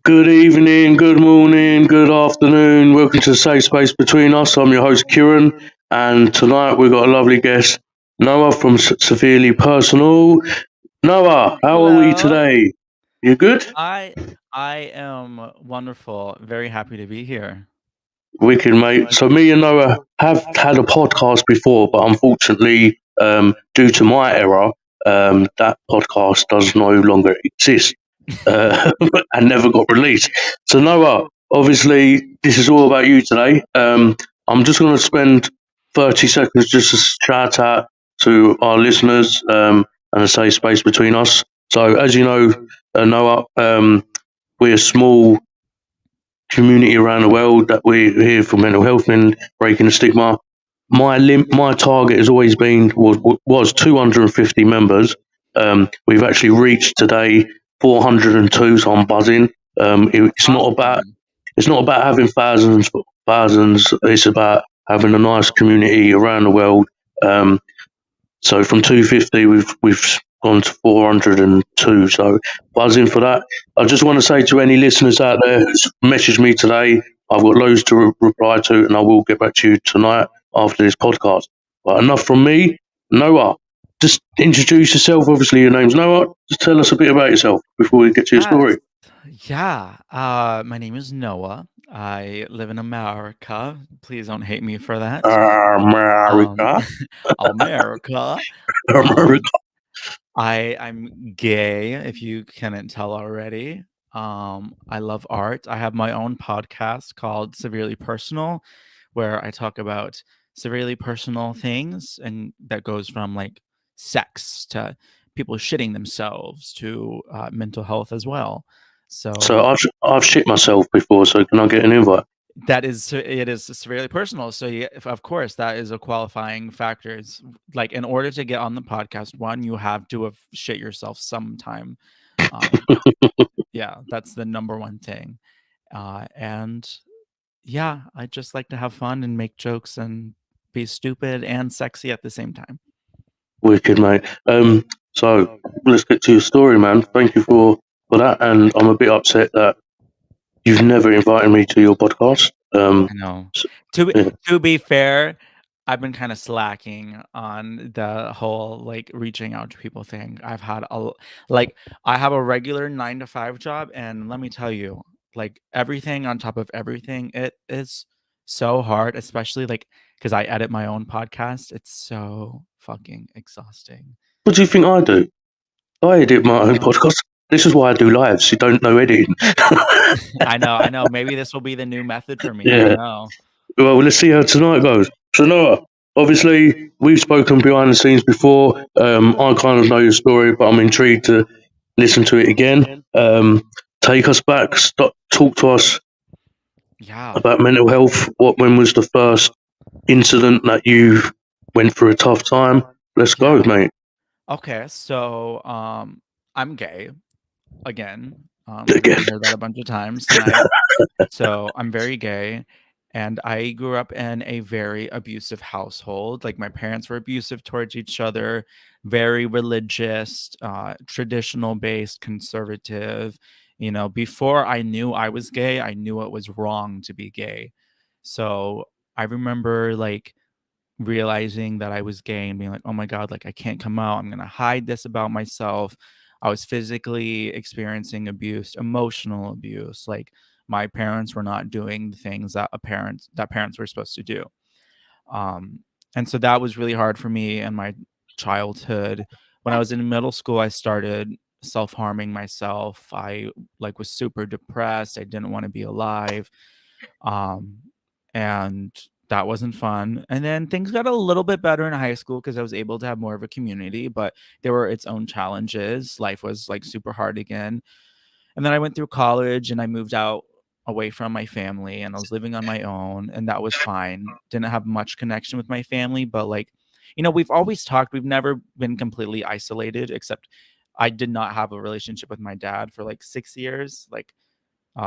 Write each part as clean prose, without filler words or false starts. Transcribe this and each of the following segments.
Good evening, good morning, good afternoon. Welcome to the Safe Space Between Us. I'm your host, Kieran, and tonight we've got a lovely guest, Noah from Severely Personal. Noah, how are we Hello. today? You good? I I am wonderful. Very happy to be here. Wicked, mate. So, me and Noah have had a podcast before, but unfortunately, due to my error, that podcast does no longer exist. uh, and never got released. So Noah, obviously, this is all about you today. I'm just going to spend 30 seconds just to shout out to our listeners and a safe space between us. So, as you know, Noah, we're a small community around the world that we're here for mental health and breaking the stigma. My target has always been was 250 members. We've actually reached today 402, so I'm buzzing. That's awesome. It's not about having thousands. It's about having a nice community around the world. So from 250, we've gone to 402. So buzzing for that. I just want to say to any listeners out there who's messaged me today, I've got loads to reply to, and I will get back to you tonight after this podcast. But enough from me. Noah, just introduce yourself. Obviously, your name's Noah. Just tell us a bit about yourself before we get to your Yes. story. Yeah. My name is Noah. I live in America. Please don't hate me for that. Um, America. America. Um, America. I'm gay, if you couldn't tell already. I love art. I have my own podcast called Severely Personal, where I talk about severely personal things, and that goes from like sex to people shitting themselves to mental health as well. So So I've shit myself before. So can I get an invite? it is severely personal. So of course, that is a qualifying factor. It's like in order to get on the podcast, one, you have to have shit yourself sometime. Um, yeah, that's the number one thing. And yeah, I just like to have fun and make jokes and be stupid and sexy at the same time. Wicked, mate. So let's get to your story, man. Thank you for that. And I'm a bit upset that you've never invited me to your podcast. I know. To be, Yeah. to be fair, I've been kind of slacking on the whole like reaching out to people thing. Like I have a regular 9 to 5 job, and let me tell you, like everything on top of everything, it is so hard, especially like because I edit my own podcast. It's so fucking exhausting. What do you think I do? I edit my own Um, podcast. This is why I do lives. You don't know editing. I know. Maybe this will be the new method for me. I don't Yeah. know. Well, let's see how tonight goes. So, Noah, obviously, we've spoken behind the scenes before. I kind of know your story, but I'm intrigued to listen to it again. Take us back. Talk to us Yeah. about mental health. When was the first incident that you went through a tough time? Let's go, Yeah. mate. Okay. So, I'm gay again. You're Again. gonna hear that a bunch of times tonight. So I'm very gay, and I grew up in a very abusive household. Like my parents were abusive towards each other, very religious, traditional based, conservative. Before I knew I was gay, I knew it was wrong to be gay. So I remember like realizing that I was gay and being like, "Oh my god, like I can't come out. I'm going to hide this about myself." I was physically experiencing abuse, emotional abuse. Like my parents were not doing the things that parents were supposed to do. Um and so that was really hard for me in my childhood. When I was in middle school, I started self-harming myself. I like was super depressed. I didn't want to be alive. Um, and that wasn't fun. And then things got a little bit better in high school because I was able to have more of a community, but there were its own challenges. Life was like super hard again. And then I went through college and I moved out away from my family and I was living on my own, and that was fine. Didn't have much connection with my family, but like, we've always talked, we've never been completely isolated, except I did not have a relationship with my dad for like 6 years. Like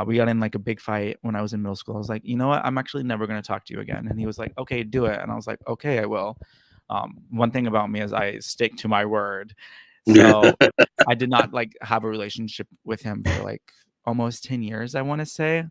we got in like a big fight when I was in middle school. I was like, you know what? I'm actually never going to talk to you again. And he was like, okay, do it. And I was like, okay, I will. One thing about me is I stick to my word. Yeah. So I did not like have a relationship with him for like almost 10 years, I want to say.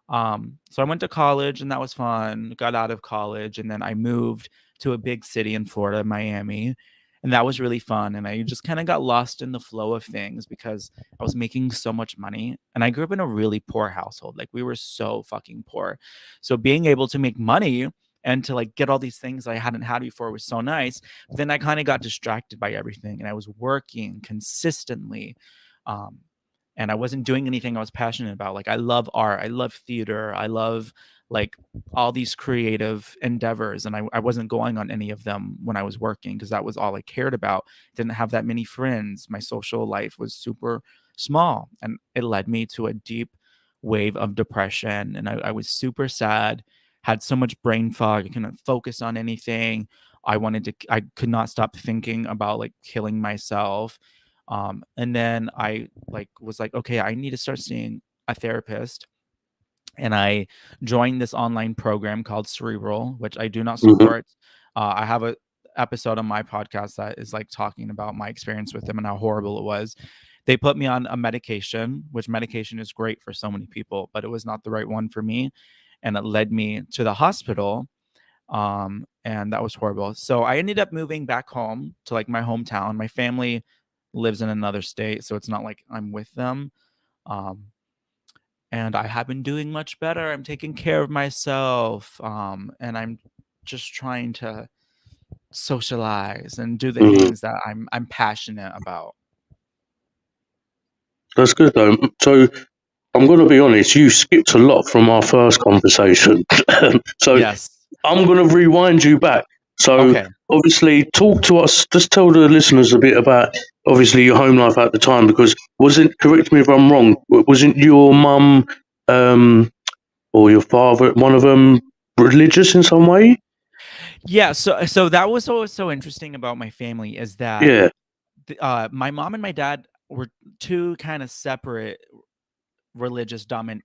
So I went to college and that was fun. Got out of college and then I moved to a big city in Florida, Miami. And that was really fun. And I just kind of got lost in the flow of things because I was making so much money. And I grew up in a really poor household. Like we were so fucking poor. So being able to make money and to like get all these things I hadn't had before was so nice. But then I kind of got distracted by everything and I was working consistently. Um, and I wasn't doing anything I was passionate about. Like I love art, I love theater, I love like all these creative endeavors, and I wasn't going on any of them when I was working because that was all I cared about. Didn't have that many friends. My social life was super small, and it led me to a deep wave of depression, and I was super sad. Had so much brain fog, I couldn't focus on anything. I could not stop thinking about like killing myself. And then I like was like, okay, I need to start seeing a therapist. And I joined this online program called Cerebral, which I do not Hmm. support. I have a episode on my podcast that is like talking about my experience with them and how horrible it was. They put me on a medication, which medication is great for so many people, but it was not the right one for me. And it led me to the hospital, and that was horrible. So I ended up moving back home to like my hometown. My family lives in another state, so it's not like I'm with them. Um, and I have been doing much better. I'm taking care of myself, and I'm just trying to socialize and do the Hmm. things that I'm passionate about. That's good though. So I'm going to be honest. You skipped a lot from our first conversation, so Yes. I'm going to rewind you back. So Okay. obviously, talk to us. Just tell the listeners a bit about obviously your home life at the time, because wasn't, correct me if I'm wrong, wasn't your mum or your father, one of them, religious in some way? Yeah. So that was what was so interesting about my family is that Yeah, my mom and my dad were two kind of separate religious dominant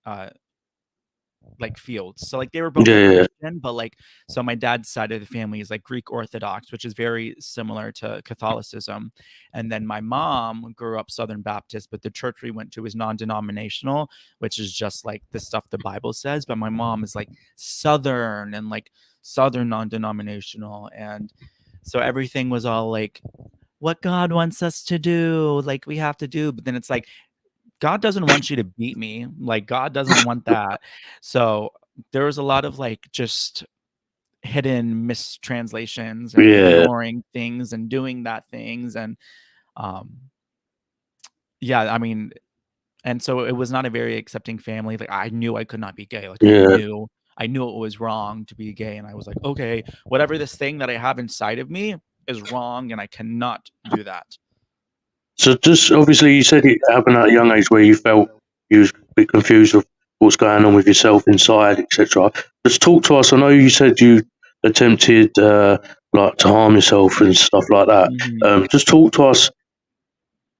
like fields. So like they were both like yeah, Christian, but like so my dad's side of the family is like Greek Orthodox, which is very similar to Catholicism. And then my mom grew up Southern Baptist, but the church we went to is non-denominational, which is just like the stuff the Bible says. But my mom is like Southern and like Southern non-denominational. And so everything was all like what God wants us to do, like we have to do. But then it's like God doesn't want you to beat me. Like God doesn't want that. So there was a lot of like just hidden mistranslations and yeah. ignoring things and doing that things and um yeah, I mean, and so it was not a very accepting family. Like I knew I could not be gay. Like Yeah. I knew it was wrong to be gay and I was like, okay, whatever this thing that I have inside of me is wrong and I cannot do that. So just obviously, you said it happened at a young age where you felt you was a bit confused of what's going on with yourself inside, etc. Just talk to us. I know you said you attempted like to harm yourself and stuff like that. Mhm. Just talk to us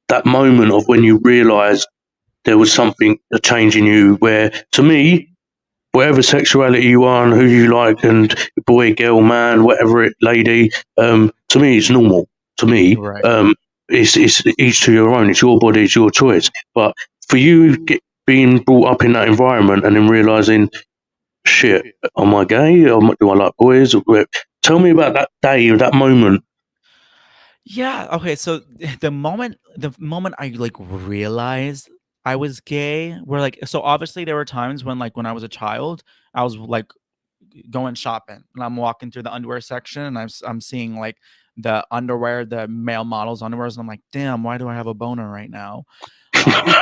that moment of when you realised there was something a change in you. Where to me, whatever sexuality you are and who you like, and boy, girl, man, whatever it, lady, to me, it's normal. To me, Right. it's each to your own. It's your body, it's your choice. But for you, being brought up in that environment and then realizing, shit, am I gay? Do I like boys? Tell me about that day, that moment. Yeah, okay, so the moment I, like, realized I was gay were, like so obviously there were times when, like, when I was a child, I was, like, going shopping, and I'm walking through the underwear section, and I'm seeing, like, the underwear, the male models' underwears, and I'm like, "Damn, why do I have a boner right now?" Um,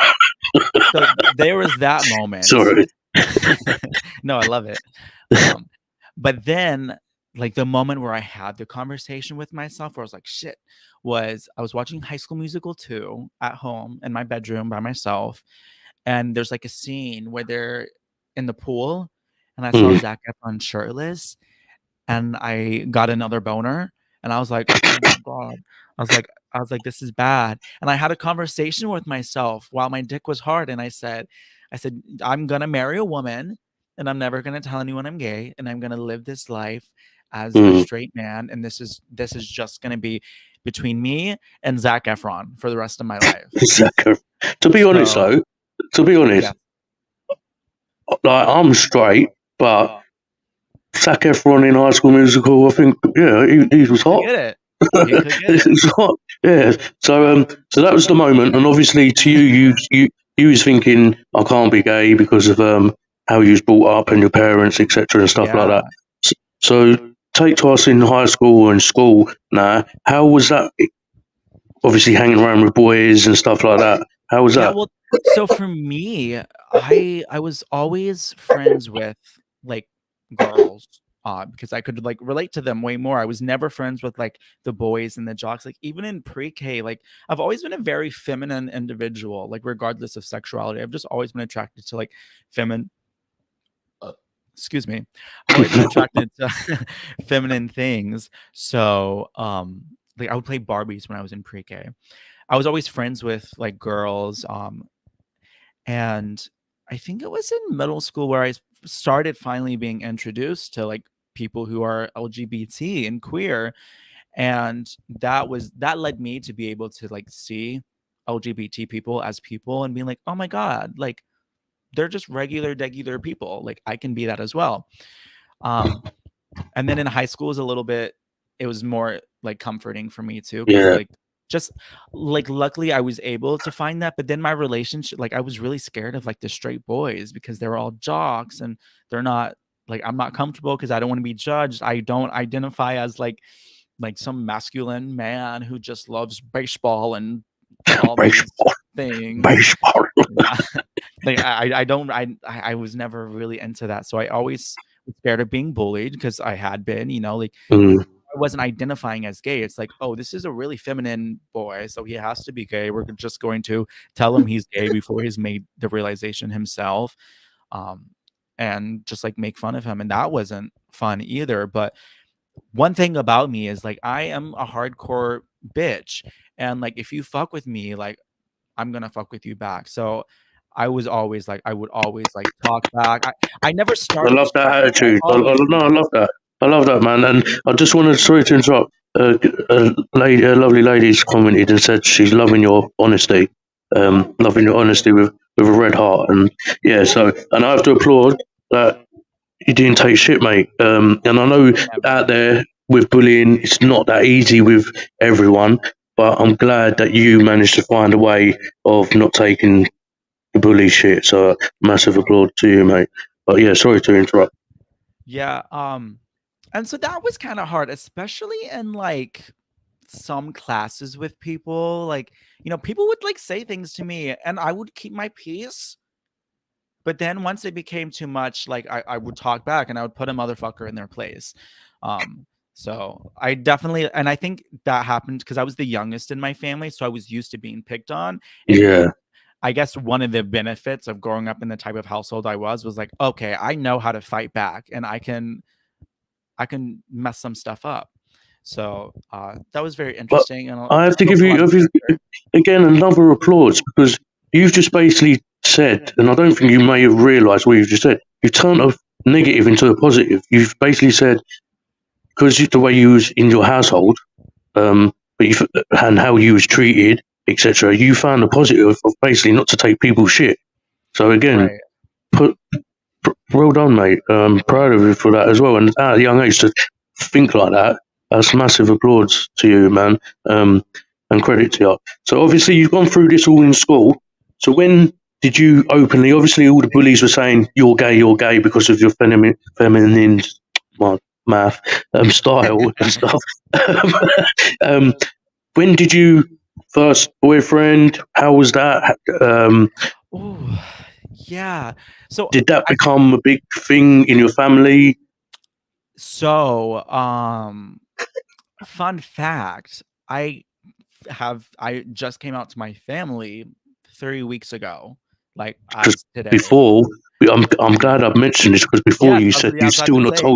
so there was that moment. Sorry. No, I love it. Um, but then, like the moment where I had the conversation with myself, where I was like, "Shit," was I was watching High School Musical 2 at home in my bedroom by myself, and there's like a scene where they're in the pool, and I saw Mm. Zac Efron shirtless, and I got another boner, and I was like, "Oh my god." I was like, "This is bad." And I had a conversation with myself while my dick was hard, and I said, "I'm gonna marry a woman, and I'm never gonna tell anyone I'm gay, and I'm gonna live this life as a Mm. straight man, and this is just gonna be between me and Zac Efron for the rest of my life." Exactly. To be honest, So though, to be honest, Yeah. like I'm straight, but Zac Efron in High School Musical, I think, yeah, he was He could hot. get it. He could get He it. was hot. Yeah. So that was the moment, and obviously to you was thinking I can't be gay because of how you was brought up and your parents, etc., and stuff like Yeah. that. So take to us in high school and school now. How was that? Obviously hanging around with boys and stuff like that. How was Yeah, that? well, so for me, I was always friends with, like, girls, because I could, like, relate to them way more. I was never friends with, like, the boys and the jocks, like, even in pre-K, like, I've always been a very feminine individual, like, regardless of sexuality. I've just always been attracted to, like, feminine excuse me. I've always been attracted to feminine things. So, like, I would play Barbies when I was in pre-K. I was always friends with, like, girls, and I think it was in middle school where I started finally being introduced to, like, people who are LGBT and queer, and that led me to be able to, like, see LGBT people as people and being like, "Oh my god, like, they're just regular degular people, like, I can be that as well." Um, and then in high school was a little bit it was more, like, comforting for me too, because, Yeah, like, just like, luckily I was able to find that, but then my relationship, like, I was really scared of, like, the straight boys because they were all jocks and they're not, like, I'm not comfortable because I don't wanna be judged. I don't identify as, like, some masculine man who just loves baseball and all these baseball, things. baseball. Yeah. Like, I don't I was never really into that, so I always was scared of being bullied because I had been, like, Mm, I wasn't identifying as gay. It's like, "Oh, this is a really feminine boy, so he has to be gay. We're just going to tell him he's gay before he's made the realization himself." Um, and just, like, make fun of him, and that wasn't fun either, but one thing about me is, like, I am a hardcore bitch, and, like, if you fuck with me, like, I'm gonna fuck with you back. So I would always, like, talk back. I never I started love that shit, but I attitude. always No, I did. love that. I love that, man. And I just wanted, sorry to interrupt. A lovely lady's commented and said she's loving your honesty, loving your honesty with a red heart. And yeah, so and I have to applaud that you didn't take shit, mate. And I know out Never. there with bullying, it's not that easy with everyone. But I'm glad that you managed to find a way of not taking the bully shit. So massive applaud to you, mate. But yeah, sorry to interrupt. Yeah, and so that was kinda hard, especially in, like, some classes with people, like, people would, like, say things to me, and I would keep my peace, but then once it became too much, like, I would talk back, and I would put a motherfucker in their place. So I definitely, and I think that happened because I was the youngest in my family, so I was used to being picked on, and Yeah. I guess one of the benefits of growing up in the type of household I was like, "Okay, I know how to fight back, and I can mess some stuff up." So, that was very But interesting, and I have to built give a lot you of character. again another applause because you've just basically said, and I don't think you may have realised what you've just said. You turned a negative into a positive. You've basically said because the way you was in your household, but and how you was treated, etc. You found a positive of basically not to take people's shit. So again, Right. put well done, mate. Proud of you for that as well. And at a young age to think like that, that's massive applause to you, man. And credit to you. So obviously you've gone through this all in school. So when did you openly? Obviously, all the bullies were saying you're gay because of your feminine math style and stuff. um, when did you first boyfriend? How was that? Oh, yeah. So, Did that I become a big thing in your family? so, fun fact, I just came out to my family 3 weeks ago, like, Because as today. before, I'm glad I've mentioned this because before Yes, you I was said yeah, I was about to say,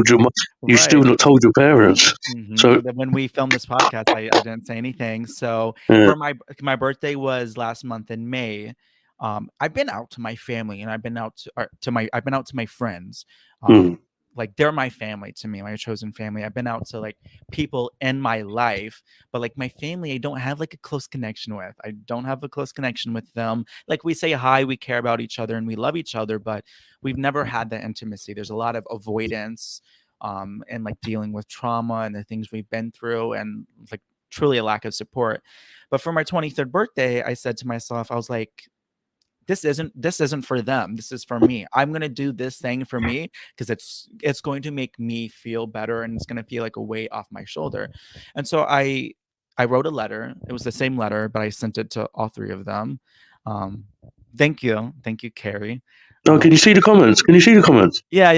you still right. not told your parents. So And then when we filmed this podcast, I didn't say anything. So yeah, for my birthday was last month in May. I've been out to my family and I've been out to my friends. Um, mm, like they're my family to me, my chosen family. I've been out to like people in my life, but like my family, I don't have like a close connection with. I don't have a close connection with them. Like we say hi, we care about each other and we love each other, but we've never had that intimacy. There's a lot of avoidance and like dealing with trauma and the things we've been through and like truly a lack of support. But for my 23rd birthday, I said to myself, I was like, this isn't for them. This is for me. I'm gonna do this thing for me because it's going to make me feel better and it's gonna feel like a weight off my shoulder. And so I wrote a letter. It was the same letter, but I sent it to all three of them. Um, thank you, Carrie. Oh, can you see the comments? Can you see the comments? Yeah.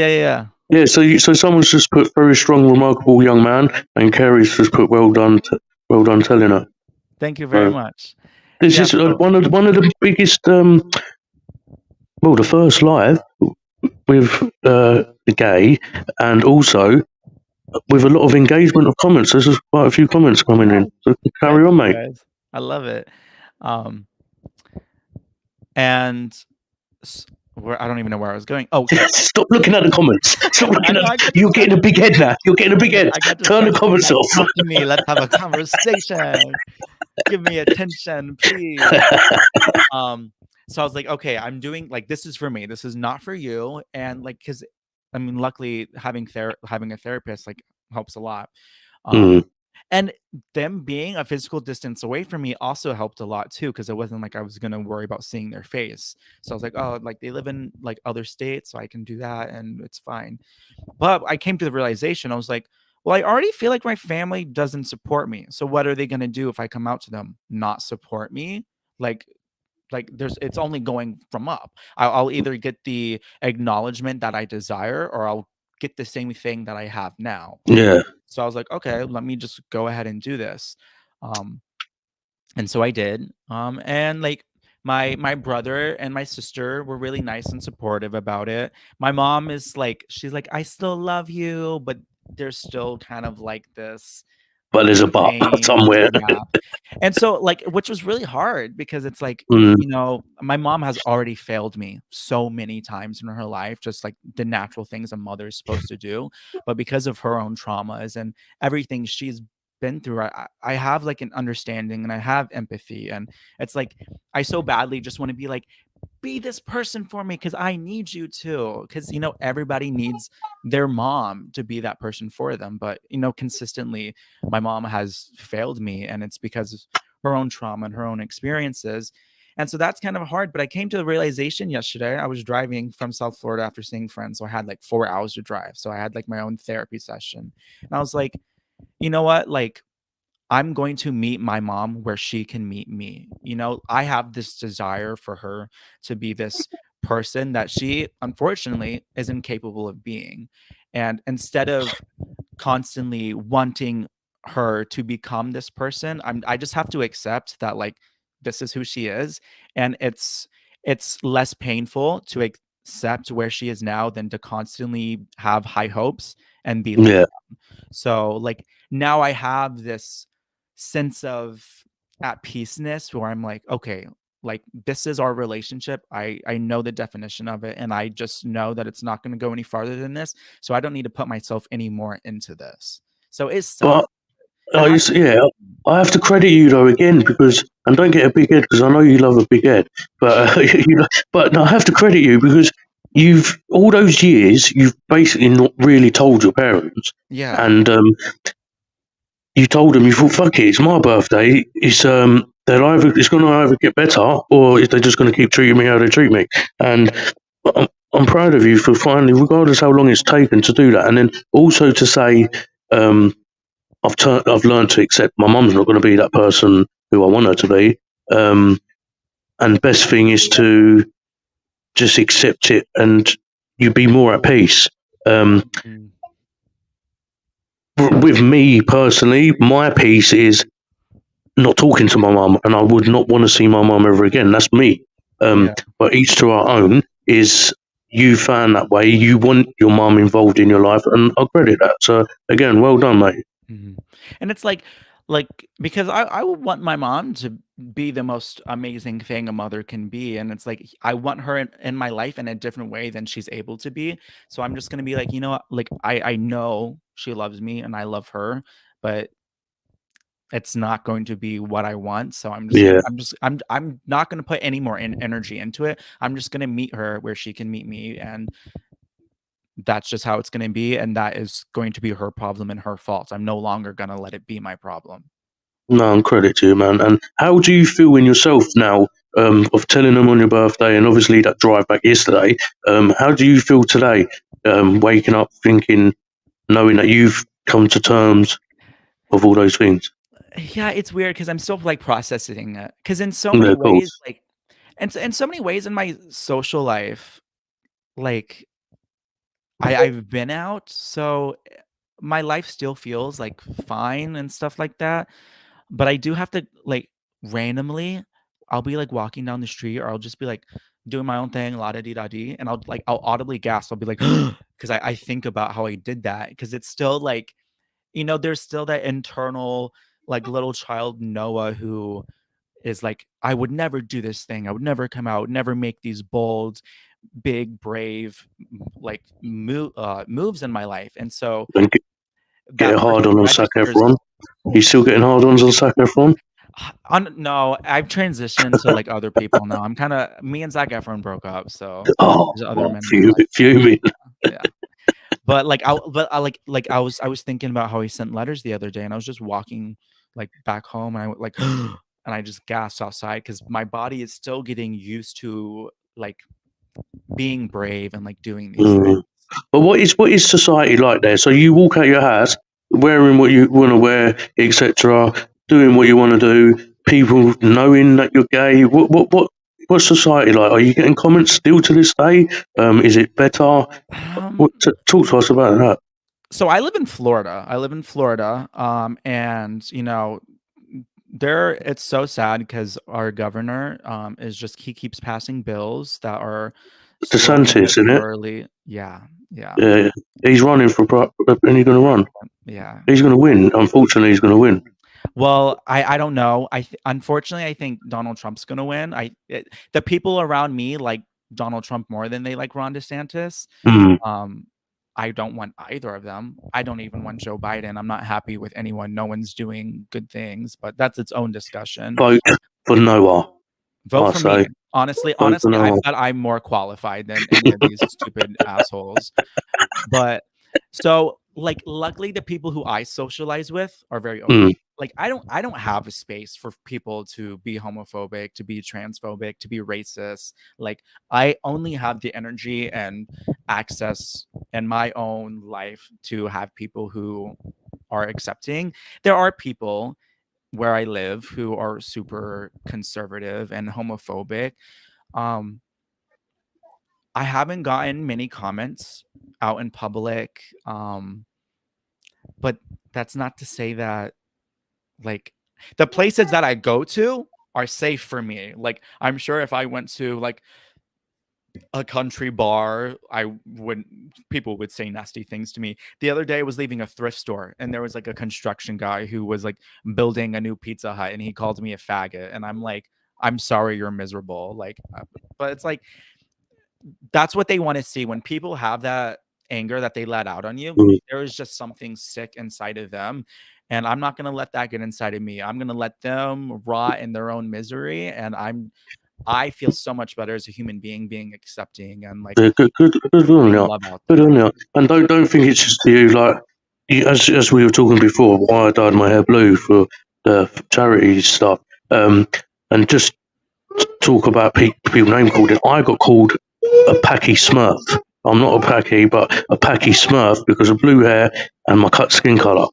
Yeah. So someone's just put very strong, remarkable young man, and Kerry's just put well done, well done telling her. Thank you very much. This is one of the biggest. Well, the first live with the gay, and also with a lot of engagement of comments. There's quite a few comments coming in. So carry on, mate. Guys. I love it. And where I don't even know where I was going. Oh, okay. Stop looking at the comments. Stop looking at. You're getting a big head now. You're getting a big head. Turn the comments off. Talk to me. Let's have a conversation. Give me attention, please. So I was like, okay, I'm doing like this is for me. This is not for you. And like, because I mean, luckily having a therapist like helps a lot. And them being a physical distance away from me also helped a lot too, because it wasn't like I was gonna worry about seeing their face. So I was like, oh, like they live in like other states, so I can do that and it's fine. But I came to the realization, I was like, well, I already feel like my family doesn't support me. So what are they gonna do if I come out to them? Not support me? Like it's only going from up. I'll either get the acknowledgement that I desire or I'll get the same thing that I have now. Yeah. So I was like, okay, let me just go ahead and do this. And so I did. And like my brother and my sister were really nice and supportive about it. My mom is like, she's like, I still love you, but there's still kind of like this. But there's a but somewhere. Yeah. And so like, which was really hard because it's like, you know, my mom has already failed me so many times in her life, just like the natural things a mother is supposed to do. But because of her own traumas and everything she's been through, I have like an understanding and I have empathy. And it's like, I so badly just want to be like, be this person for me because I need you to. Because, you know, everybody needs their mom to be that person for them. But, you know, consistently, my mom has failed me and it's because of her own trauma and her own experiences. And so that's kind of hard. But I came to the realization yesterday. I was driving from South Florida after seeing friends. So I had like 4 hours to drive. So I had like my own therapy session. And I was like, you know what? Like, I'm going to meet my mom where she can meet me. You know, I have this desire for her to be this person that she unfortunately is incapable of being. And instead of constantly wanting her to become this person, I just have to accept that like this is who she is and it's less painful to accept where she is now than to constantly have high hopes and be let down. So like now I have this sense of at peaceness where I'm like, okay, like this is our relationship. I know the definition of it and I just know that it's not going to go any farther than this. So I don't need to put myself any more into this. So it's I have to credit you though again because, and don't get a big head because I know you love a big head, but but no, I have to credit you because you've all those years you've basically not really told your parents, and you told them you thought fuck it, it's my birthday, it's it's going to either get better or they're just going to keep treating me how they treat me, and I'm proud of you for finally, regardless how long it's taken to do that, and then also to say. I've learned to accept my mum's not going to be that person who I want her to be. And best thing is to just accept it and you be more at peace. With me personally, my peace is not talking to my mum and I would not want to see my mum ever again. That's me. But each to our own is you found that way. You want your mum involved in your life and I credit that. So again, well done, mate. And it's like like, because I would want my mom to be the most amazing thing a mother can be, and it's like I want her in my life in a different way than she's able to be. So I'm just gonna be like, you know what, like I know she loves me and I love her, but it's not going to be what I want. So Yeah. I'm not gonna put any more energy into it. I'm just gonna meet her where she can meet me, and that's just how it's gonna be, and that is going to be her problem and her fault. I'm no longer gonna let it be my problem. No, and credit to you, man. And how do you feel in yourself now, of telling them on your birthday and obviously that drive back yesterday? How do you feel today, waking up thinking, knowing that you've come to terms of all those things? Yeah, it's weird because 'cause I'm still, like, processing it. Because in so Yeah, many of ways, course. like and in so many ways in my social life, like, I've been out, so, my life still feels, like, fine and stuff like that, but I do have to, like, randomly, I'll be, like, walking down the street, or I'll just be, like, doing my own thing, la da dee da dee, and I'll audibly gasp. I'll be like, because I think about how I did that, because it's still, like, there's still that internal, like, little child Noah who is like, "I would never do this thing. I would never come out, never make these bold, big, brave, like, moves in my life." And so And get that part hard still on Zac registers. Efron. You still getting hard ons on Zac Efron? On No, I've transitioned to, like, other people now. I'm kinda Me and Zac Efron broke up, so Oh, there's other oh, men in my fuming, life. fuming. Yeah. But I was thinking about how he sent letters the other day, and I was just walking, like, back home, and I went like, and I just gasped outside because my body is still getting used to, like, being brave and, like, doing these things. Mm. But what is society like there? So you walk out your house wearing what you want to wear, etc., doing what you want to do. People knowing that you're gay. What's society like? Are you getting comments still to this day? Is it better? Um, Talk to us about that. so I live in Florida. And, there it's so sad because our governor, is just he keeps passing bills that are slowly but DeSantis, isn't it? surely. Yeah, yeah, Yeah, he's running for and he's going to run. yeah, He's yeah. going to win. Unfortunately, he's going to win. Well, I don't know. Unfortunately, I think Donald Trump's gonna win. The people around me like Donald Trump more than they like Ron DeSantis. Mm. Um, I don't want either of them. I don't even want Joe Biden. I'm not happy with anyone. No one's doing good things, but that's its own discussion. Vote for Noah. Vote I for me. say Honestly, vote for honestly, I Noah. bet I'm more qualified than any of these stupid assholes. But so, like, luckily, the people who I socialize with are very open. Mm. Like, I don't have a space for people to be homophobic, to be transphobic, to be racist. Like, I only have the energy and access in my own life to have people who are accepting. There are people where I live who are super conservative and homophobic. Um, I haven't gotten many comments out in public. But that's not to say that, like, the places that I go to are safe for me. Like, I'm sure if I went to, like, a country bar, people would say nasty things to me. The other day I was leaving a thrift store and there was, like, a construction guy who was, like, building a new Pizza Hut, and he called me a faggot, and I'm like, "I'm sorry you're miserable." Like, but it's like that's what they want to see. When people have that anger that they let out on you, Mm. there is just something sick inside of them. And I'm not going to let that get inside of me. I'm going to let them rot in their own misery. And I feel so much better as a human being accepting and, like, Yeah, good on putting you. love out Good there. on you. And don't think it's just you. Like as we were talking before, why I dyed my hair blue for the charity stuff. And just talk about people name calling. I got called a Packy Smurf. I'm not a Packy, but a Packy Smurf because of blue hair and my cut skin color.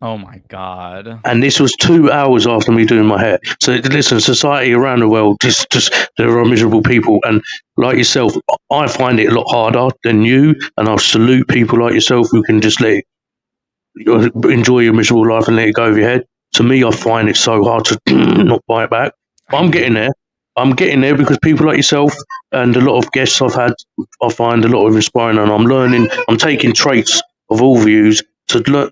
Oh my God. And this was 2 hours after me doing my hair. So listen, society around the world, just there are miserable people, and like yourself, I find it a lot harder than you. And I'll salute people like yourself who can just enjoy your miserable life and let it go over your head. To me, I find it so hard to not bite back. But I I'm know. getting there. I'm getting there because people like yourself and a lot of guests I've had, I find a lot of inspiring, and I'm learning. I'm taking traits of all views to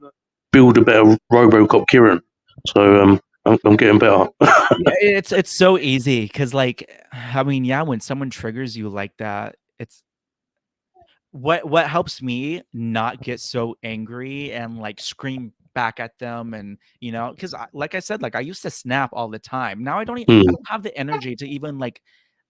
build a better RoboCop Kieran. So I'm getting better. Yeah, it's so easy because, like, I mean, yeah, when someone triggers you like that, it's what helps me not get so angry and, like, scream back at them and, because like I said, like, I used to snap all the time. Now I Mm, don't have the energy to even, like,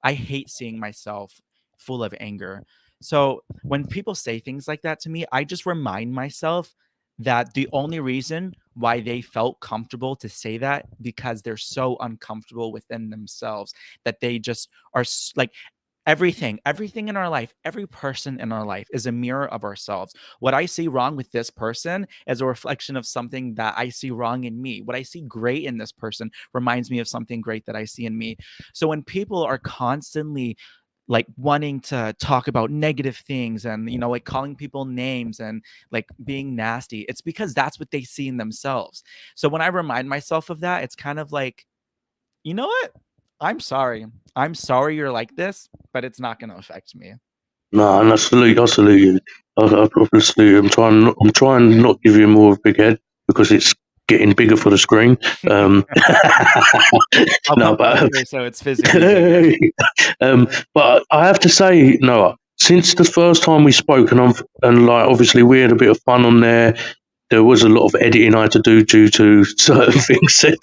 I hate seeing myself full of anger. So, when people say things like that to me, I just remind myself that the only reason why they felt comfortable to say that because they're so uncomfortable within themselves that they just are like, everything in our life, every person in our life is a mirror of ourselves. What I see wrong with this person is a reflection of something that I see wrong in me. What I see great in this person reminds me of something great that I see in me. So when people are constantly like wanting to talk about negative things and like calling people names and like being nasty, it's because that's what they see in themselves. So when I remind myself of that, it's kind of like, you know what? I'm sorry. I'm sorry you're like this, but it's not going to affect me. no, and I salute you. I probably salute you. I'm trying not to give you more of a big head because it's getting bigger for the screen. Um, I'll no, come but closer so it's physically bigger. but I have to say, Noah, since the first time we spoke, and like obviously we had a bit of fun on there. There was a lot of editing I had to do due to certain things said,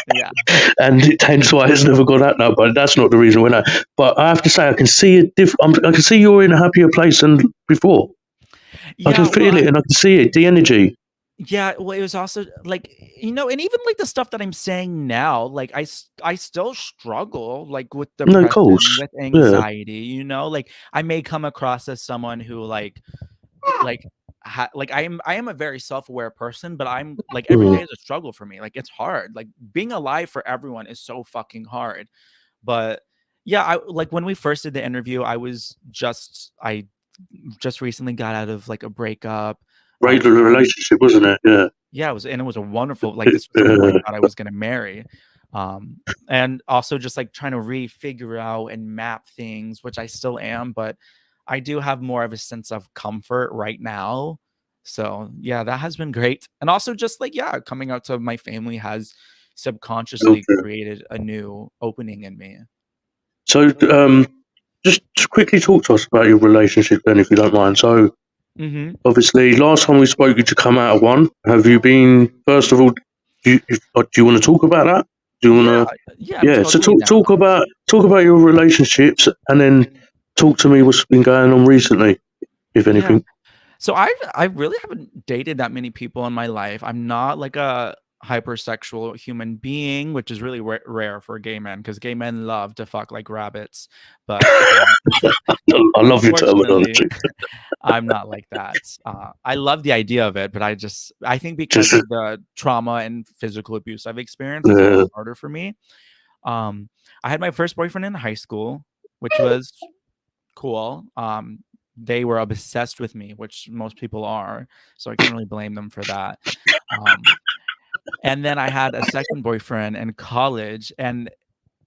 Yeah. and hence why it's never got out now. But that's not the reason we're not. But I have to say, I can see it. I can see you're in a happier place than before. I can Yeah, well, feel it, and I can see it. The energy. yeah, well, it was also like, and even like the stuff that I'm saying now, like I still struggle like with No, of depression, course. with Yeah. anxiety, like I may come across as someone who like like I am a very self-aware person, but I'm like every Mm. day is a struggle for me. Like it's hard. Like being alive for everyone is so fucking hard. But yeah, I like when we first did the interview, I just recently got out of like a breakup. Great little relationship, wasn't it? Yeah. Yeah, it was a wonderful, like, this was someone I thought I was gonna marry. Um, and also just, like, trying to refigure out and map things, which I still am, but I do have more of a sense of comfort right now. So, yeah, that has been great. And also just, like, yeah, coming out to my family has subconsciously Okay. created a new opening in me. So, just quickly talk to us about your relationship, then, if you don't mind. So, Mhm. obviously, last time we spoke, you to come out of one. Have you been? First of all, do you want to talk about that? Do you Yeah, want to? yeah, I'm Yeah. So totally talk about your relationships, and then talk to me what's been going on recently, if yeah. anything. So I really haven't dated that many people in my life. I'm not like a hypersexual human being, which is really rare for gay men because gay men love to fuck like rabbits. But I love your unfortunately, terminology. I'm not like that. I love the idea of it, but I think because Just of the trauma and physical abuse I've experienced, it's a lot uh, harder for me. Um, I had my first boyfriend in high school, which was cool. They were obsessed with me, which most people are, so I can't really blame them for that. Um, and then I had a second boyfriend in college, and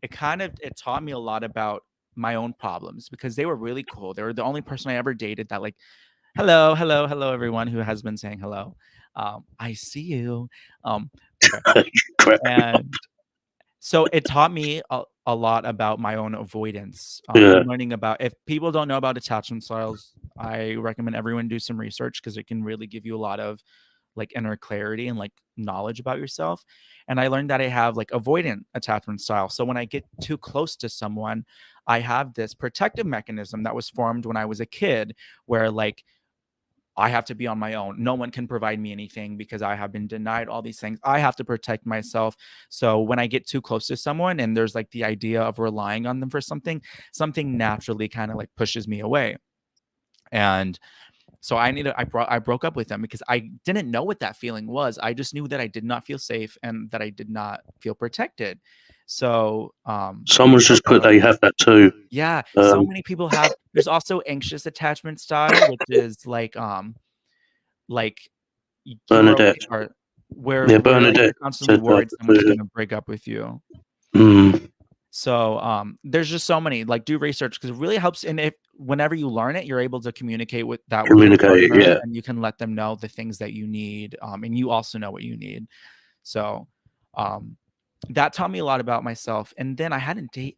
it taught me a lot about my own problems because they were really cool. They were the only person I ever dated that like, hello, hello, hello, everyone who has been saying hello. I see you. Okay, crap. and so it taught me a lot about my own avoidance, Yeah. and learning about if people don't know about attachment styles, I recommend everyone do some research because it can really give you a lot of like inner clarity and like knowledge about yourself. And I learned that I have like avoidant attachment style. So when I get too close to someone, I have this protective mechanism that was formed when I was a kid where like I have to be on my own. No one can provide me anything because I have been denied all these things. I have to protect myself. So when I get too close to someone and there's like the idea of relying on them for something, something naturally kind of like pushes me away. And so I broke up with them because I didn't know what that feeling was. I just knew that I did not feel safe and that I did not feel protected. So we Someone's broke just put up. they have that too. Yeah, so Um, many people have. There's also anxious attachment style, which is like you're okay, Bernadette. or Yeah, where like Bernadette you're constantly said that worried someone's too. gonna break up with you. Mm. So there's just so many, like, do research because it really helps. And if whenever you learn it, you're able to communicate with your Communicate, partner, yeah. and you can let them know the things that you need, and you also know what you need. So um, that taught me a lot about myself. And then I didn't date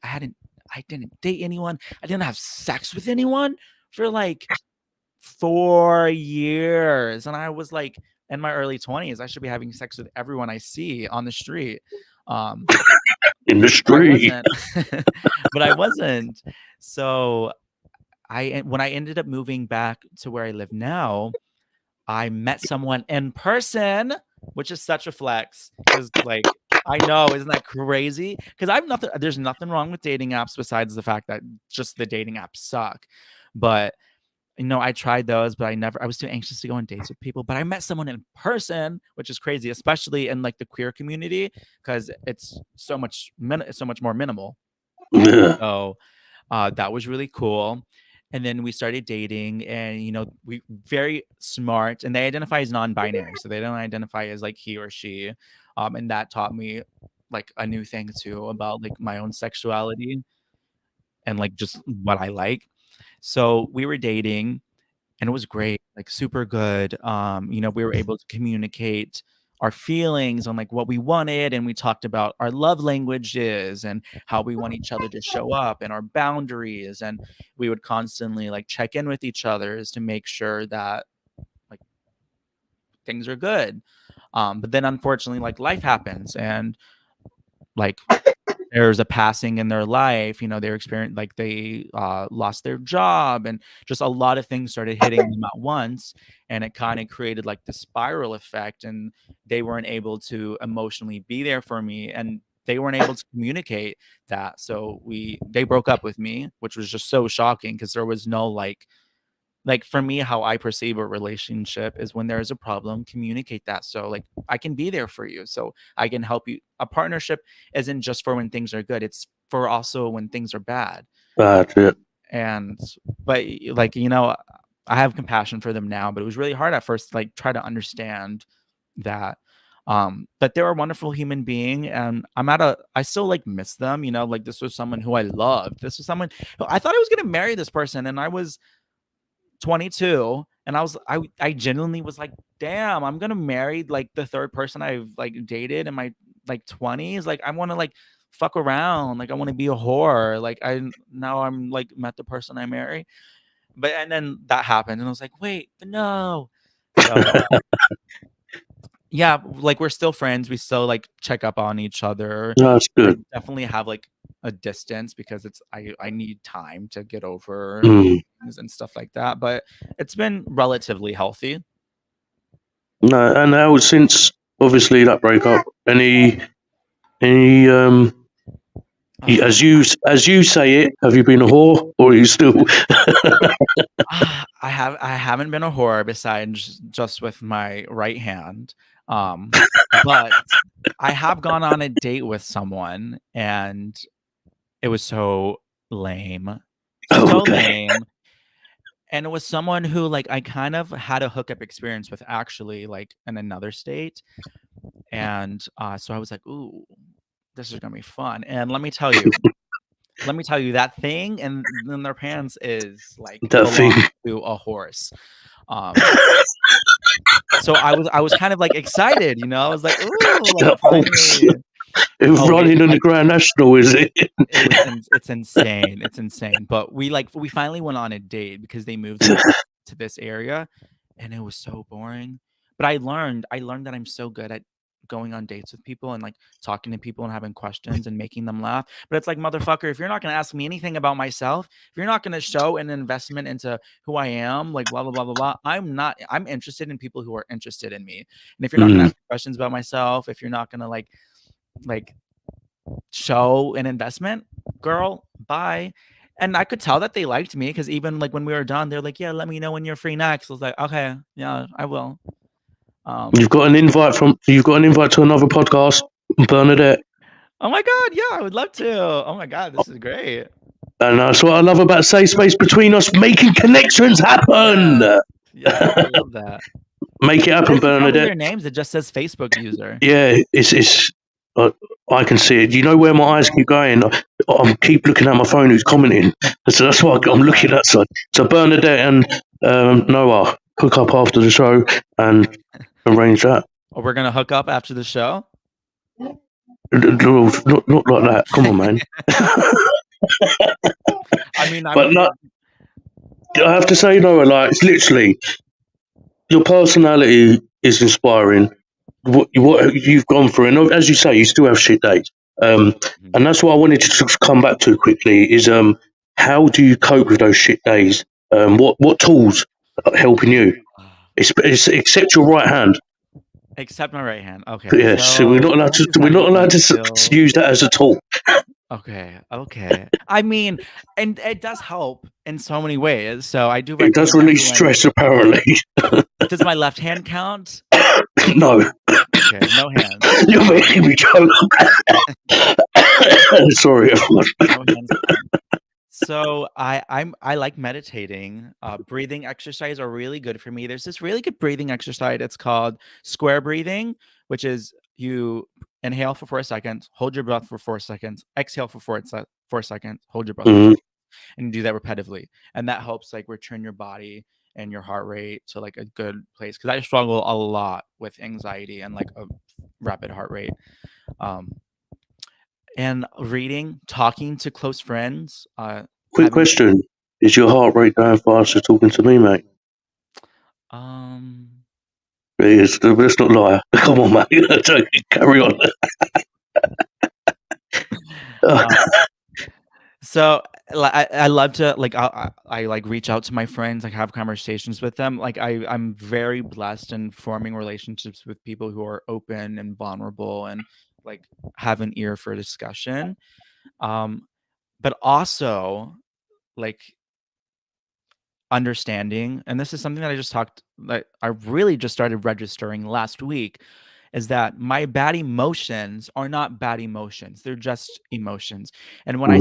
anyone. I didn't have sex with anyone for like 4 years, and I was like in my early 20s. I should be having sex with everyone I see on the street. Um, In the I street. wasn't, but I wasn't. So when I ended up moving back to where I live now, I met someone in person, which is such a flex because, like, I know, isn't that crazy? Because there's nothing wrong with dating apps besides the fact that just the dating apps suck. But I tried those, but I was too anxious to go on dates with people. But I met someone in person, which is crazy, especially in like the queer community, because it's so much more minimal. Yeah. So that was really cool. And then we started dating, and we very smart, and they identify as non-binary, so they don't identify as like he or she. And that taught me like a new thing too about like my own sexuality and like just what I like. So we were dating, and it was great, like super good. We were able to communicate our feelings on like what we wanted, and we talked about our love languages and how we want each other to show up and our boundaries, and we would constantly like check in with each other to make sure that like things are good. But then unfortunately like life happens, and like there's a passing in their life, they're experiencing like they lost their job, and just a lot of things started hitting them at once, and it kind of created like the spiral effect, and they weren't able to emotionally be there for me, and they weren't able to communicate that. So they broke up with me, which was just so shocking because there was no like for me, how I perceive a relationship is when there is a problem, communicate that. So like I can be there for you. So I can help you. A partnership isn't just for when things are good. It's for also when things are bad. That's it. And but like, I have compassion for them now, but it was really hard at first to like try to understand that. But they're a wonderful human being, and I still like miss them, like this was someone who I loved. This was someone who I thought I was gonna marry this person, and I was 22, and I genuinely was like, damn, I'm gonna marry like the third person I've like dated in my like 20s. Like I want to like fuck around, like I want to be a whore, like I'm like met the person I marry. But and then that happened, and I was like, wait, but no. So yeah, like we're still friends, we still like check up on each other. That's I good. definitely have like a distance because I need time to get over Mm. things and stuff like that, but it's been relatively healthy. No, and now since obviously that breakup, any as you say it, have you been a whore or are you still? I haven't been a whore besides just with my right hand. But I have gone on a date with someone, and it was so lame. Oh, So okay. lame. And it was someone who like I kind of had a hookup experience with actually like in another state. And so I was like, ooh, this is gonna be fun. And let me tell you that thing and in their pants is like That thing. belongs to a horse. So I was kind of like excited, I was like, ooh, like That horse. finally. Oh, Running on the Grand National, is it? it's insane. It's insane. But we finally went on a date because they moved like to this area, and it was so boring. But I learned that I'm so good at going on dates with people and like talking to people and having questions and making them laugh. But it's like, motherfucker, if you're not gonna ask me anything about myself, if you're not gonna show an investment into who I am, like blah blah blah blah blah, I'm interested in people who are interested in me. And if you're not gonna Mm. ask questions about myself, if you're not gonna like show an investment, girl, bye. And I could tell that they liked me because even like when we were done, they're like, yeah, let me know when you're free next. I was like, okay, yeah, I will. You've got an invite to another podcast, Bernadette. Oh my god, yeah, I would love to. Oh my god, this is great. And that's what I love about Safe Space between us, making connections happen. Yes, I love that. Make it It happen, doesn't tell me Bernadette. their names, it just says Facebook user. Yeah, it's I can see it. You know where my eyes keep going? I keep looking at my phone who's commenting. So that's why I'm looking at side. So Bernadette and Noah hook up after the show and arrange that. Or we're gonna hook up after the show. No, not like that. Come on, man. I mean, But no, I have to say, Noah, like, it's literally, your personality is inspiring. What you've gone through, and as you say, you still have shit days. And that's what I wanted to just come back to quickly is how do you cope with those shit days? What tools are helping you? It's except your right hand. Except my right hand. Okay. Yes, so we're not allowed to use that as a tool. Okay. I mean, and it does help in so many ways. So I do. It does release stress, apparently. Does my left hand count? No. Okay, no hands. You're making me joke. Sorry, everyone. No hands. So I like meditating. Breathing exercise are really good for me. There's this really good breathing exercise. It's called square breathing, which is you inhale for 4 seconds, hold your breath for 4 seconds, exhale for 4 seconds, hold your breath, for 4 seconds, and you do that repetitively, and that helps like return your body and your heart rate to like a good place. Because I struggle a lot with anxiety and like a rapid heart rate. And reading, talking to close friends. Quick question: is your heart rate going faster talking to me, mate? It is. Let's not lie. Come on, mate. Carry on. So I love to like I like reach out to my friends, like have conversations with them. Like I'm very blessed in forming relationships with people who are open and vulnerable and like have an ear for discussion. But also like understanding, and this is something that I just talked, like I really just started registering last week, is that my bad emotions are not bad emotions. They're just emotions. And when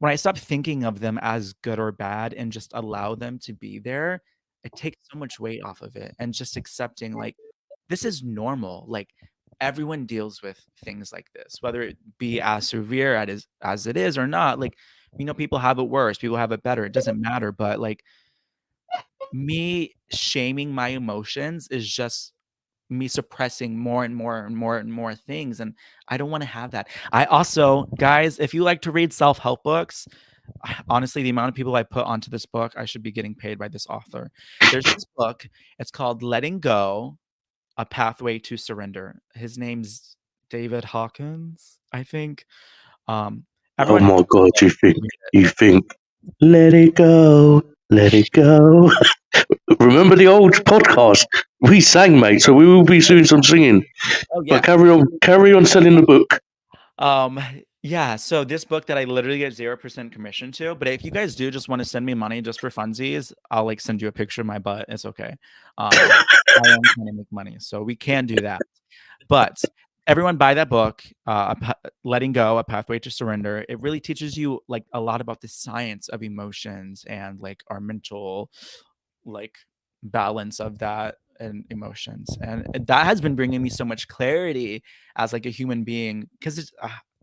I stop thinking of them as good or bad and just allow them to be there, it takes so much weight off of it. And just accepting like this is normal. Like everyone deals with things like this, whether it be as severe as it is or not. Like, people have it worse, people have it better. It doesn't matter. But like me shaming my emotions is just me suppressing more and more and more and more things, and I don't want to have that. I also, guys, if you like to read self-help books, honestly, the amount of people I put onto this book, I should be getting paid by this author. There's this book, it's called Letting Go, A Pathway to Surrender. His name's David Hawkins, I think. Oh my God, you think let it go, let it go. Remember the old podcast? We sang, mate, so we will be doing some singing. Oh, yeah. But carry on selling the book. Yeah, so this book that I literally get 0% commission to, but if you guys do just want to send me money just for funsies, I'll like send you a picture of my butt. It's okay. I am trying to make money, so we can do that. But everyone buy that book, Letting Go, A Pathway to Surrender. It really teaches you like a lot about the science of emotions and like our mental like balance of that and emotions. And that has been bringing me so much clarity as like a human being, because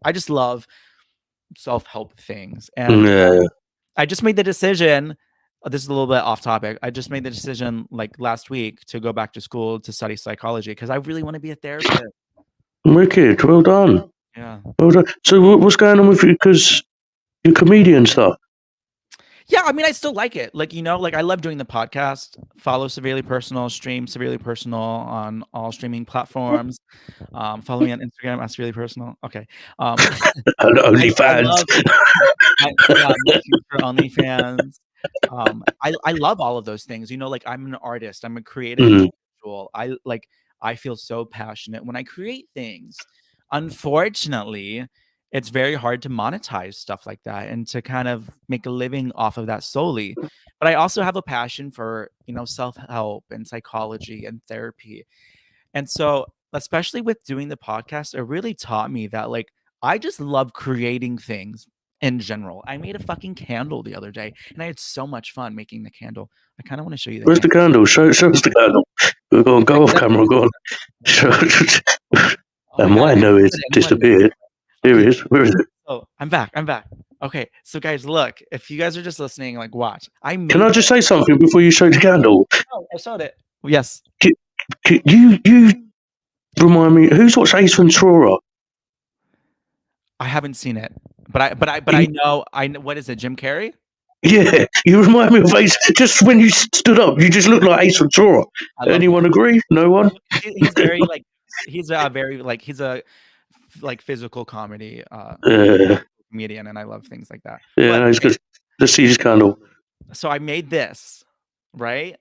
I just love self-help things. And I just made the decision, this is a little bit off topic, I just made the decision like last week to go back to school to study psychology because I really want to be a therapist. Wicked, well done. Yeah. Well done. So what's going on with you? Because you're comedian stuff. Yeah, I mean, I still like it. Like, like I love doing the podcast. Follow Severely Personal, stream Severely Personal on all streaming platforms. Follow me on Instagram at Severely Personal. Okay. OnlyFans. For OnlyFans. I love all of those things. Like I'm an artist. I'm a creative individual. I feel so passionate when I create things. Unfortunately, it's very hard to monetize stuff like that and to kind of make a living off of that solely. But I also have a passion for, self-help and psychology and therapy. And so, especially with doing the podcast, it really taught me that like, I just love creating things in general. I made a fucking candle the other day and I had so much fun making the candle. I kind of want to show you the Where's candle. the candle? Show us the candle. Go off camera, go on. Oh my And god, my nose has disappeared. Here okay. it is. Where is it? Oh, I'm back. Okay, so guys, look, if you guys are just listening, like, watch. I Can made I just say something before you show the candle? Oh, I showed it. Yes. You remind me. Who's watched Ace Ventura? I haven't seen it. But I know what is it, Jim Carrey? Yeah, you remind me of Ace. Just when you stood up, you just look like Ace Ventura. I love Anyone agree? No one? he's very like he's a very like he's a like physical comedy comedian, and I love things like that. Yeah, But no, it's good. Let's see this candle. so I made this, right?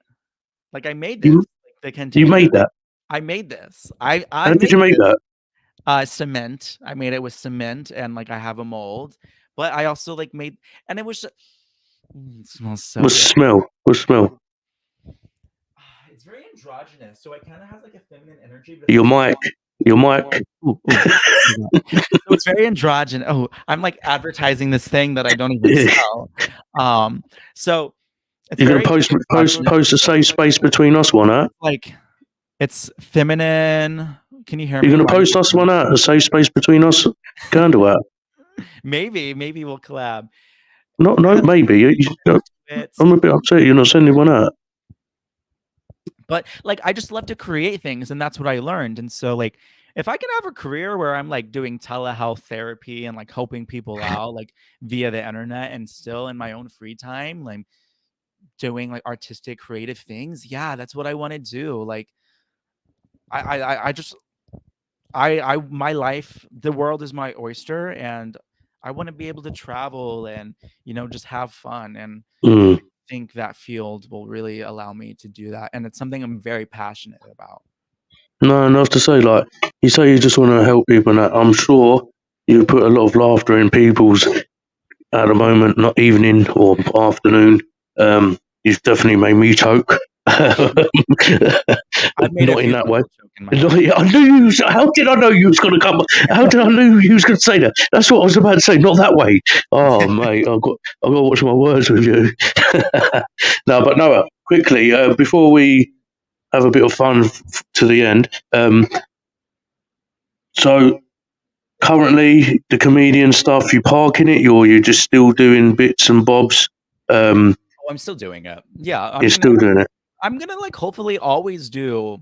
Like I made this, You like the you container. made that. I made this. I How did made you make that? cement. I made it with cement, and like I have a mold. But I also like made, and it was it smells so What's the smell? What's the smell? It's very androgynous, so it kind of has like a feminine energy. But Your mic. Your mic. Ooh. So it's very androgynous. Oh, I'm like advertising this thing that I don't even sell. So it's You're gonna very post a safe space between us one, huh? like it's feminine. Can you hear me? You're gonna post us one out, a safe space between us candle out. Maybe we'll collab. No, maybe. I'm a bit upset you're not sending one out. But like I just love to create things, and that's what I learned. And so like if I can have a career where I'm like doing telehealth therapy and like helping people out like via the internet, and still in my own free time like doing like artistic creative things, yeah, that's what I want to do. Like I just I my life, the world is my oyster, and I want to be able to travel and just have fun, and think that field will really allow me to do that, and it's something I'm very passionate about. No, enough to say, like, you say you just want to help people, and that. I'm sure you put a lot of laughter in people's at the moment, not evening or afternoon. You've definitely made me choke. I've made not a in few that way. people choke in my life. I knew you. How did I know you was going to come? How did I know you was going to say that? That's what I was about to say. Not that way. Oh, mate, I've got to watch my words with you. No, but Noah, quickly before we have a bit of fun to the end. So currently, the comedian stuff, you parking it, or you're just still doing bits and bobs? Oh, I'm still doing it. Yeah, You're still doing it. I'm gonna like hopefully always do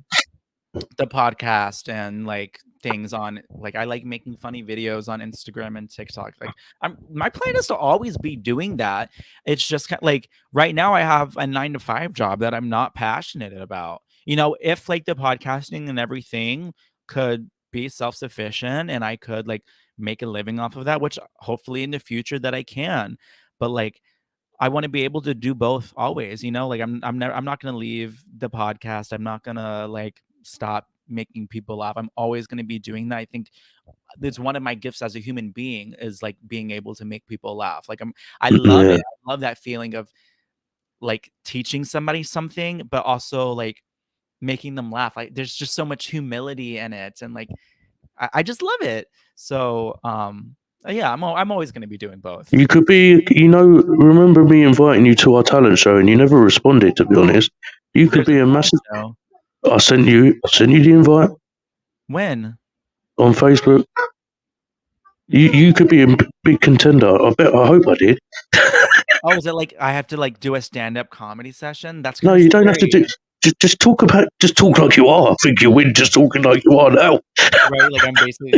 the podcast and like things on like I like making funny videos on Instagram and TikTok. Like my plan is to always be doing that. It's just like right now I have a 9 to 5 job that I'm not passionate about. If like the podcasting and everything could be self-sufficient and I could like make a living off of that, which hopefully in the future that I can. But like I want to be able to do both always, like I'm not going to leave the podcast. I'm not going to like stop making people laugh. I'm always going to be doing that. I think it's one of my gifts as a human being is like being able to make people laugh. Like I love it. I love that feeling of like teaching somebody something, but also like making them laugh. Like there's just so much humility in it, and like I just love it. So yeah, I'm always going to be doing both. You could be, remember me inviting you to our talent show and you never responded, to be honest. You could be a massive. Show. I sent you the invite. When? On Facebook. You could be a big contender. I hope I did. Oh, is it like I have to like do a stand-up comedy session? That's no, you don't have to do. Just talk like you are. I think you win just talking like you are now. Right, like I'm basically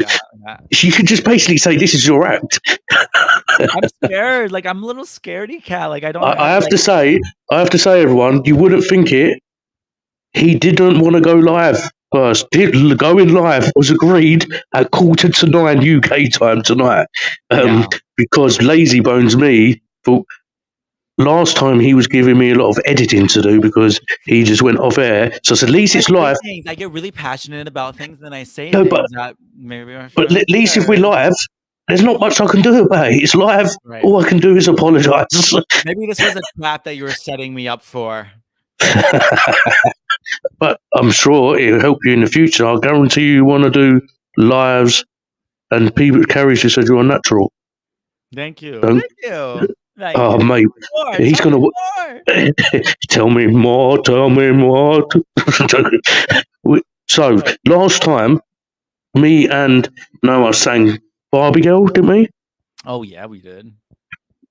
yeah. You could just basically say this is your act. I'm scared. Like I'm a little scaredy cat. Like I don't. I have to say, everyone, you wouldn't think it. He didn't want to go live first. Going live was agreed at 9:45 UK time tonight. Because Lazy Bones me thought last time he was giving me a lot of editing to do because he just went off air. So I said, at least it's live. I get really passionate about things and I say no, things but, that maybe but at least if we're live, there's not much I can do about it. It's live. Right. All I can do is apologize. Maybe this was a trap that you were setting me up for. But I'm sure it'll help you in the future. I'll guarantee you want to do lives, and people, Carrie, she said you're natural. Thank you. So, thank you. Oh, mate, he's going to tell me more. So last time me and Noah sang Barbie Girl, didn't we? Oh yeah, we did.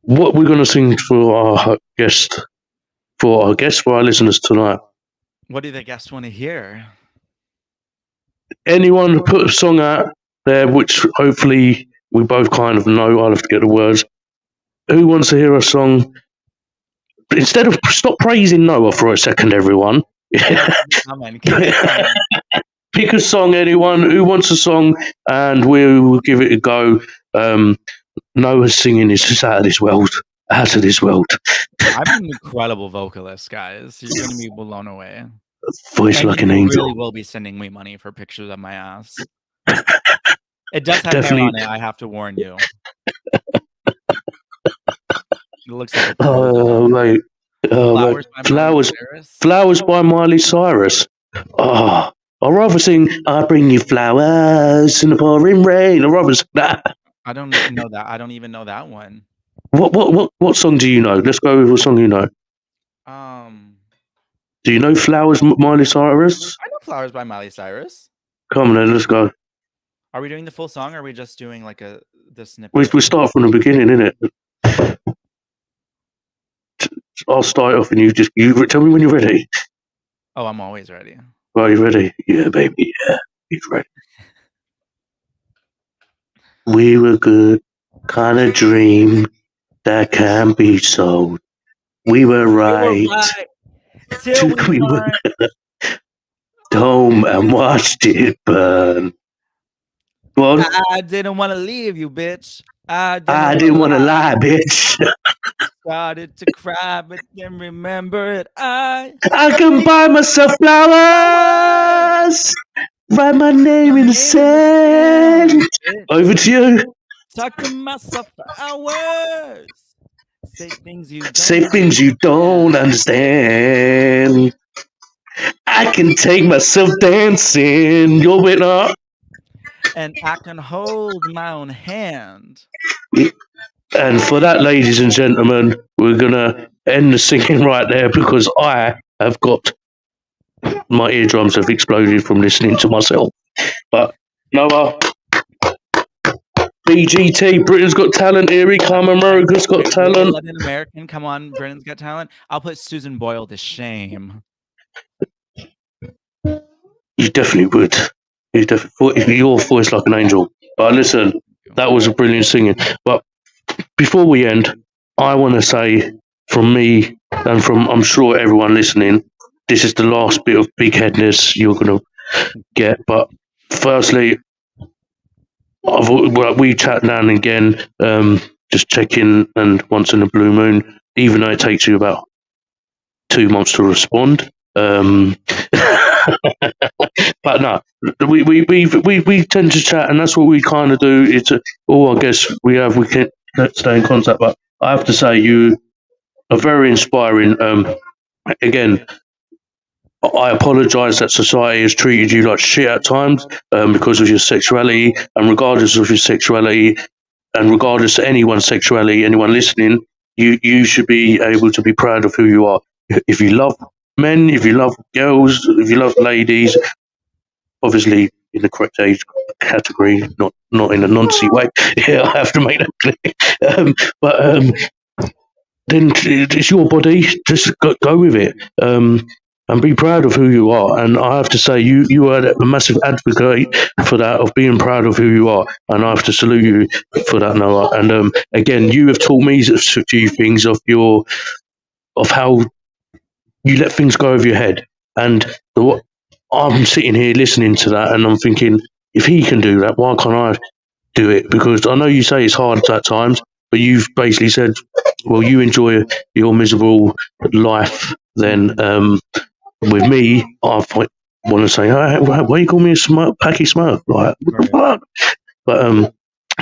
What we're gonna sing for our guest, for our listeners tonight? What do the guests want to hear? Anyone put a song out there which hopefully we both kind of know. I'll have to get the words. Who wants to hear a song? Instead of stop praising Noah for a second, everyone. Come on, keep it coming. Pick a song, anyone who wants a song, and we will give it a go. Noah's singing is out of this world. Out of this world. I'm an incredible vocalist, guys. You're going to be blown away. Voice And like an you angel. really will be sending me money for pictures of my ass. It does have Definitely. hair on it, I have to warn you. It looks like a Oh, mate. Flowers by Miley Cyrus. Flowers by Miley Cyrus. Oh, I'd rather sing I bring you flowers in the pouring rain. I'd rather sing that. I don't know that. I don't even know that one. What song do you know? Let's go with what song you know. Do you know Flowers Miley Cyrus? I know Flowers by Miley Cyrus. Come on then, let's go. Are we doing the full song or are we just doing like the snippet? We start from the beginning, innit? I'll start off and you tell me when you're ready. Oh, I'm always ready. Are you ready? Yeah, baby, yeah. He's ready. We were good, kind of dream that can't be sold. We were right. Till we were home and watched it burn. Well, I didn't want to leave you, bitch. I didn't want to lie, bitch. Started to cry, but then remembered I can buy myself flowers. Write my name in the sand. Over to you. Talk to myself for hours. Say things you don't understand. I can take myself dancing. You're with her. And I can hold my own hand. And for that, ladies and gentlemen, we're going to end the singing right there because I have got my eardrums have exploded from listening to myself. But Noah, BGT, Britain's Got Talent, here he come, America's Got Talent. Latin American, come on, Britain's Got Talent. I'll put Susan Boyle to shame. You definitely would. Your voice like an angel. But listen, that was a brilliant singing. But before we end, I want to say from me and from I'm sure everyone listening, this is the last bit of big headness you're going to get. But firstly, we chat now and again, just check in and once in a blue moon, even though it takes you about 2 months to respond. But no, we tend to chat, and that's what we kind of do. It's all I guess we can stay in contact. But I have to say, you are very inspiring. Again, I apologise that society has treated you like shit at times because of your sexuality, and regardless of your sexuality, and regardless of anyone's sexuality, anyone listening, you should be able to be proud of who you are. If you love men, if you love girls, if you love ladies, obviously in the correct age category, not in a noncy way. Yeah, I have to make that clear. Then it's your body. Just go with it. And be proud of who you are. And I have to say, you are a massive advocate for that, of being proud of who you are. And I have to salute you for that, Noah. And again, you have taught me a few things of how you let things go over your head. And I'm sitting here listening to that, and I'm thinking, if he can do that, why can't I do it? Because I know you say it's hard at times, but you've basically said, well, you enjoy your miserable life. Then with me, I want to say, hey, why you call me a packy smoke? Like, what the fuck? But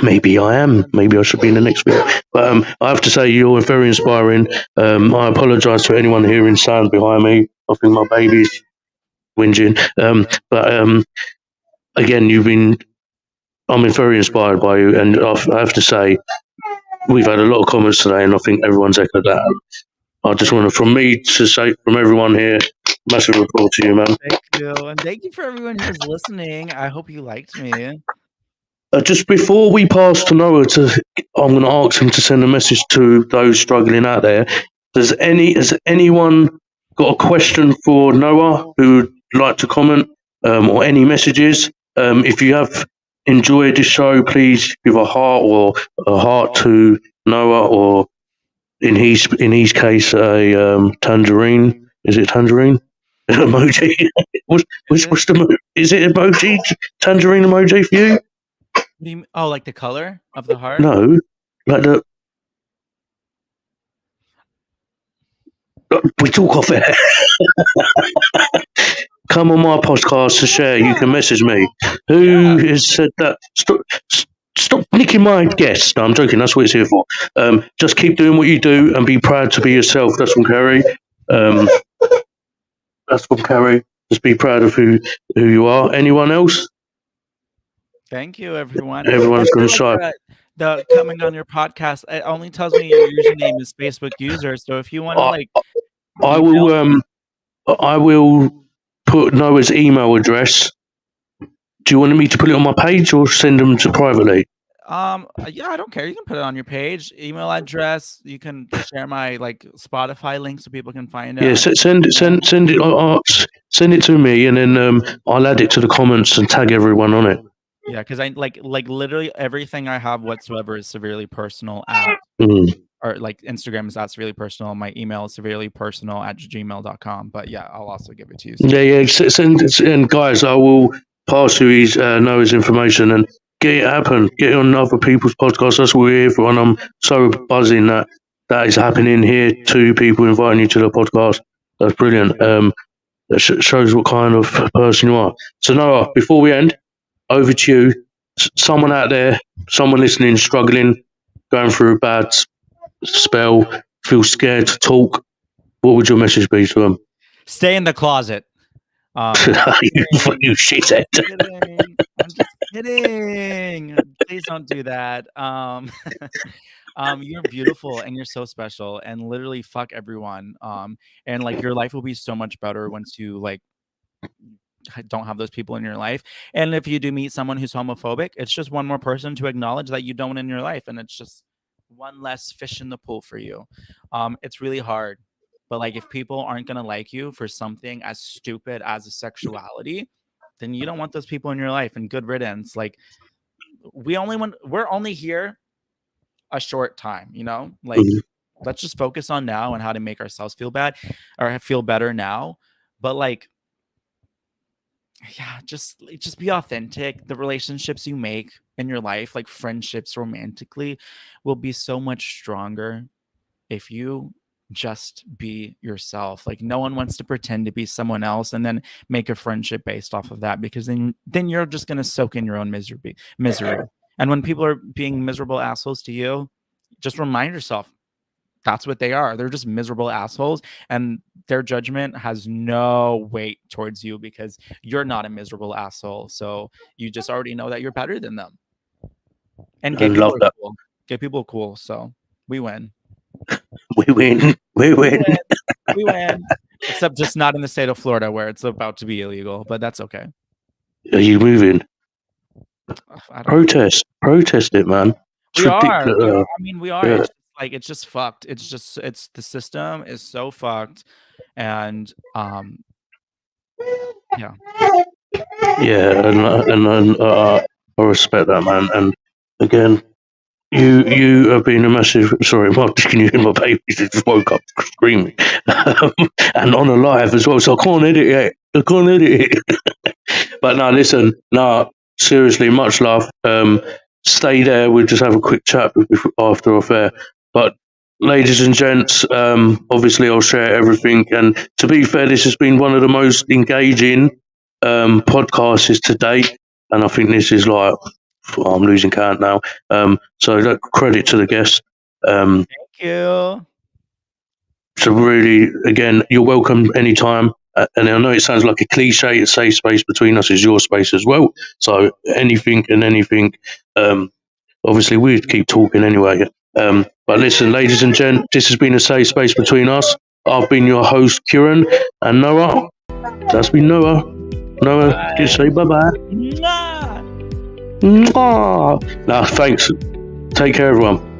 maybe I am. Maybe I should be in the next video. But I have to say, you're very inspiring. I apologise to anyone hearing sound behind me. I think my baby's whinging. But again, I'm very inspired by you. And I have to say, we've had a lot of comments today, and I think everyone's echoed that. I just want to, from me to say, from everyone here, Massive report to you, man. Thank you. And thank you for everyone who's listening. I hope you liked me. Just before we pass to Noah, I'm going to ask him to send a message to those struggling out there. Has anyone got a question for Noah who would like to comment, or any messages? If you have enjoyed this show, please give a heart to Noah, or in his case, a tangerine. Is it tangerine emoji? What's the is it emoji? Tangerine emoji for you? Oh, like the color of the heart? No, like we talk off air. Come on my podcast to share. You can message me. Who has said that? Stop nicking my guests. No, I'm joking. That's what it's here for. Just keep doing what you do and be proud to be yourself. That's from Kerry. That's from Kerry. Just be proud of who you are. Anyone else? Thank you, everyone. Everyone's going to shy. The coming on your podcast, it only tells me your username is Facebook user. So if you want to I will put Noah's email address. Do you want me to put it on my page or send them to privately? Yeah, I don't care. You can put it on your page, email address. You can share my Spotify link so people can find it. Yeah, send it. Send it to me, and then I'll add it to the comments and tag everyone on it. Yeah, because I like literally everything I have whatsoever is severely personal at, or like Instagram is at severely personal. My email is severely personal at gmail.com. But yeah, I'll also give it to you. Yeah. Send, and guys, I will pass you Noah's information and get it happen. Get it on other people's podcasts. That's what we're here for, and I'm so buzzing that is happening here. 2 people inviting you to the podcast. That's brilliant. That shows what kind of person you are. So Noah, before we end, over to you. Someone out there, someone listening, struggling, going through a bad spell, feel scared to talk. What would your message be to them? Stay in the closet. You shithead. I'm just kidding. Please don't do that. You're beautiful and you're so special, and literally fuck everyone. And your life will be so much better once you don't have those people in your life. And if you do meet someone who's homophobic, it's just one more person to acknowledge that you don't in your life, and it's just one less fish in the pool for you. It's really hard, but if people aren't going to like you for something as stupid as a sexuality, then you don't want those people in your life, and good riddance. We're only here a short time, let's just focus on now and how to make ourselves feel bad or feel better now. But yeah, just be authentic. The relationships you make in your life, friendships romantically, will be so much stronger if you just be yourself. No one wants to pretend to be someone else and then make a friendship based off of that, because then you're just going to soak in your own misery. And when people are being miserable assholes to you, just remind yourself that's what they are. They're just miserable assholes, and their judgment has no weight towards you because you're not a miserable asshole. So you just already know that you're better than them. And gay people are cool. Gay people are cool. So we win. We win. Except just not in the state of Florida where it's about to be illegal, but that's okay. Are you moving? Protest it, man. We are. We are. Yeah. It's just fucked. It's the system is so fucked, and yeah. Yeah, and I respect that, man. And again, you have been a massive. Sorry, Mark, can you hear my baby? She just woke up screaming, and on a live as well. So I can't edit it. But no, listen, seriously, much love. Stay there. We'll just have a quick chat after affair. But ladies and gents, obviously I'll share everything. And to be fair, this has been one of the most engaging podcasts to date. And I think this is I'm losing count now. So credit to the guest. Thank you. So really, again, you're welcome anytime. And I know it sounds like a cliche, a safe space between us is your space as well. So anything and anything, obviously we'd keep talking anyway. But listen, ladies and gents, this has been a safe space between us. I've been your host, Kieran, and Noah. That's been Noah. Noah, just say bye-bye. Mwah! Now, thanks. Take care, everyone.